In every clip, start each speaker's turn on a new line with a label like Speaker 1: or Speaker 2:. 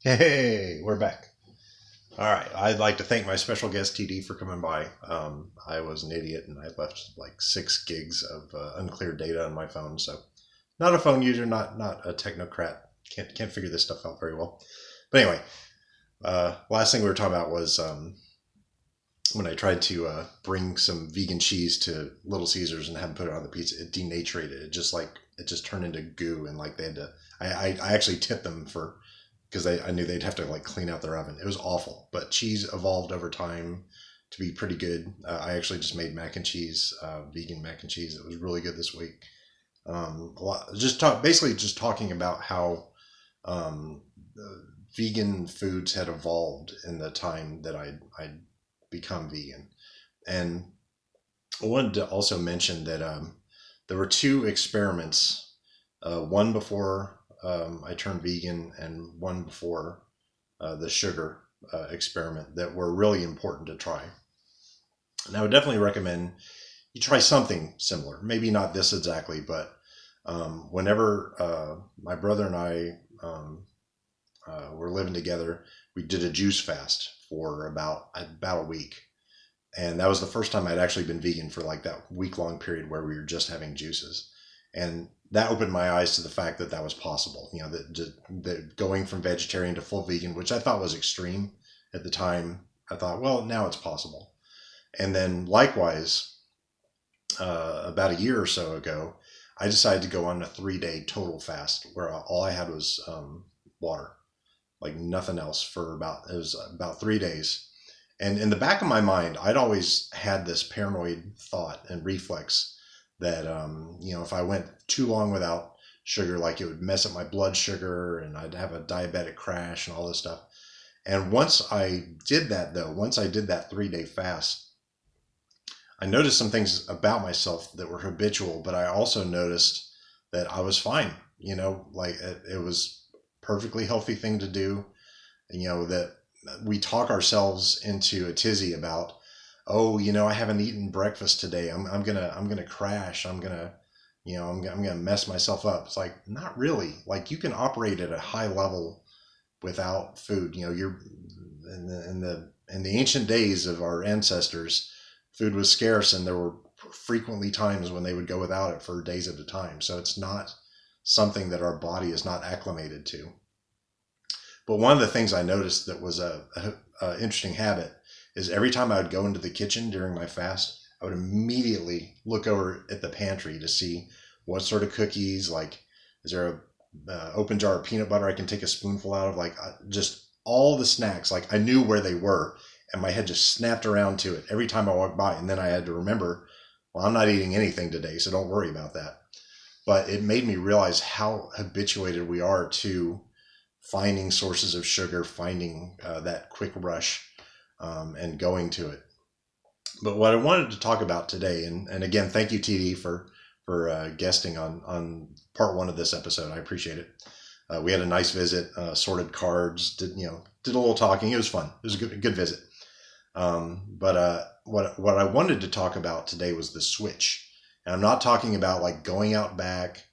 Speaker 1: Hey, we're back. All right. I'd like to thank my special guest TD for coming by. I was an idiot and I left like 6 gigs of unclear data on my phone. So, not a phone user, not a technocrat. Can't figure this stuff out very well. But anyway, last thing we were talking about was when I tried to bring some vegan cheese to Little Caesars and have them put it on the pizza. It denatured it. It just turned into goo and like they had to. I actually tipped them for because I knew they'd have to like clean out their oven. It was awful, but cheese evolved over time to be pretty good. I actually just made mac and cheese, vegan mac and cheese. It was really good this week. Basically just talking about how vegan foods had evolved in the time that I'd become vegan, and I wanted to also mention that there were 2 experiments, one before I turned vegan and one before the sugar experiment that were really important to try. And I would definitely recommend you try something similar. Maybe not this exactly, but whenever my brother and I were living together, we did a juice fast for about a week, and that was the first time I'd actually been vegan for like that week long period where we were just having juices, and that opened my eyes to the fact that that was possible. You know, that going from vegetarian to full vegan, which I thought was extreme at the time, I thought, well, now it's possible. And then likewise, about a year or so ago, I decided to go on a 3 day total fast where all I had was water, like nothing else for it was about 3 days. And in the back of my mind, I'd always had this paranoid thought and reflex that, if I went too long without sugar, like it would mess up my blood sugar and I'd have a diabetic crash and all this stuff. And once I did that 3 day fast, I noticed some things about myself that were habitual, but I also noticed that I was fine. Like it was perfectly healthy thing to do. That we talk ourselves into a tizzy about, oh, I haven't eaten breakfast today. I'm gonna crash. I'm gonna mess myself up. It's like, not really. Like, you can operate at a high level without food. You're in the ancient days of our ancestors, food was scarce, and there were frequently times when they would go without it for days at a time. So it's not something that our body is not acclimated to. But one of the things I noticed that was a interesting habit is every time I would go into the kitchen during my fast, I would immediately look over at the pantry to see what sort of cookies, like, is there a open jar of peanut butter I can take a spoonful out of, like, just all the snacks. Like, I knew where they were, and my head just snapped around to it every time I walked by. And then I had to remember, well, I'm not eating anything today, so don't worry about that. But it made me realize how habituated we are to finding sources of sugar, finding that quick rush, and going to it. But what I wanted to talk about today, and again, thank you, TD, for guesting on part one of this episode. I appreciate it. We had a nice visit, sorted cards, did a little talking. It was fun. It was a good visit. But what I wanted to talk about today was the switch, and I'm not talking about like going out back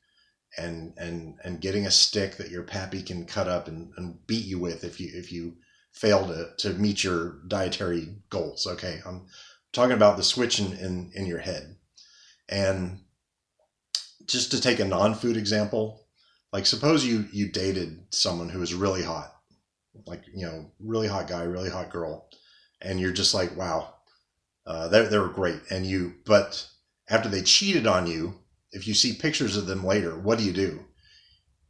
Speaker 1: and getting a stick that your pappy can cut up and beat you with if you fail to meet your dietary goals. Okay, I'm talking about the switch in your head. And just to take a non-food example, like, suppose you dated someone who was really hot, like, really hot guy, really hot girl, and you're just like, wow, they were great. But after they cheated on you, if you see pictures of them later, what do?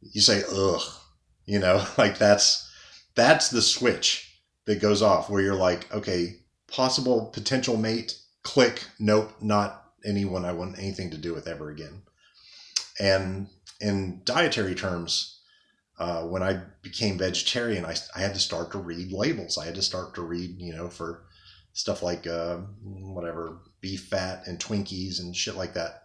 Speaker 1: You say, ugh, like that's the switch that goes off where you're like, okay, possible potential mate, click, nope, not anyone I want anything to do with ever again. And in dietary terms, when I became vegetarian, I had to start to read labels. I had to start to read, for stuff like whatever, beef fat and Twinkies and shit like that.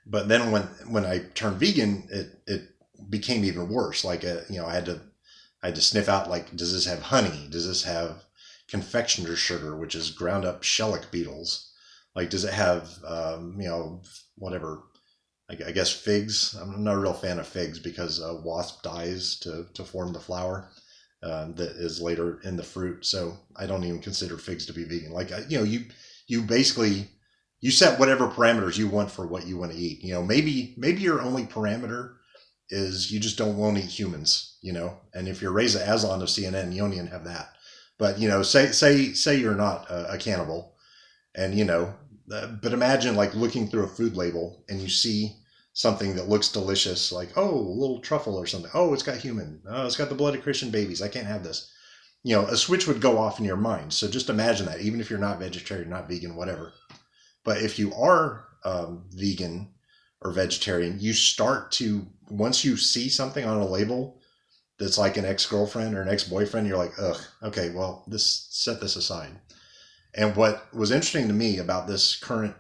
Speaker 1: But then when I turned vegan, it became even worse. Like, I had to sniff out, like, does this have honey? Does this have confectioner's sugar, which is ground up shellac beetles? Like, does it have whatever, I guess figs. I'm not a real fan of figs because a wasp dies to form the flour that is later in the fruit. So I don't even consider figs to be vegan. Like, you basically you set whatever parameters you want for what you want to eat. Maybe your only parameter is you just don't want to eat humans. And if you're Reza Aslan of CNN, you don't even have that. But say you're not a cannibal, and but imagine like looking through a food label and you see something that looks delicious, like, oh, a little truffle or something. Oh, it's got human. Oh, it's got the blood of Christian babies. I can't have this. A switch would go off in your mind. So just imagine that, even if you're not vegetarian, not vegan, whatever. But if you are vegan or vegetarian, you start to, once you see something on a label that's like an ex-girlfriend or an ex-boyfriend, you're like, ugh, okay, well, set this aside. And what was interesting to me about this current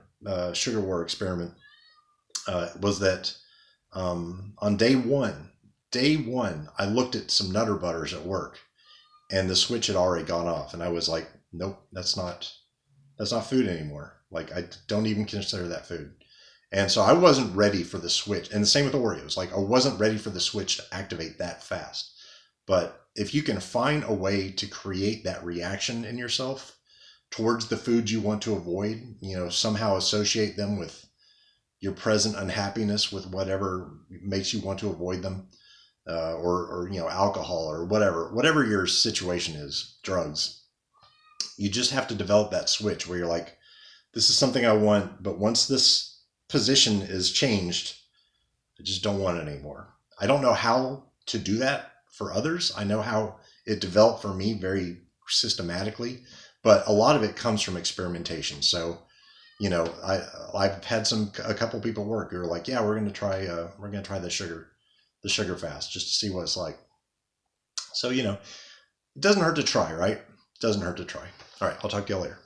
Speaker 1: sugar war experiment was that on day one, I looked at some Nutter Butters at work, and the switch had already gone off, and I was like, nope, that's not food anymore. Like, I don't even consider that food. And so I wasn't ready for the switch. And the same with Oreos. Like, I wasn't ready for the switch to activate that fast. But if you can find a way to create that reaction in yourself towards the foods you want to avoid, somehow associate them with your present unhappiness with whatever makes you want to avoid them, or alcohol or whatever your situation is, drugs. You just have to develop that switch where you're like, this is something I want, but once this position is changed, I just don't want it anymore. I don't know how to do that for others. I know how it developed for me very systematically, but a lot of it comes from experimentation. So, I've had a couple people work who are like, yeah, we're going to try the sugar fast just to see what it's like. So, it doesn't hurt to try, right? It doesn't hurt to try. All right, I'll talk to you later.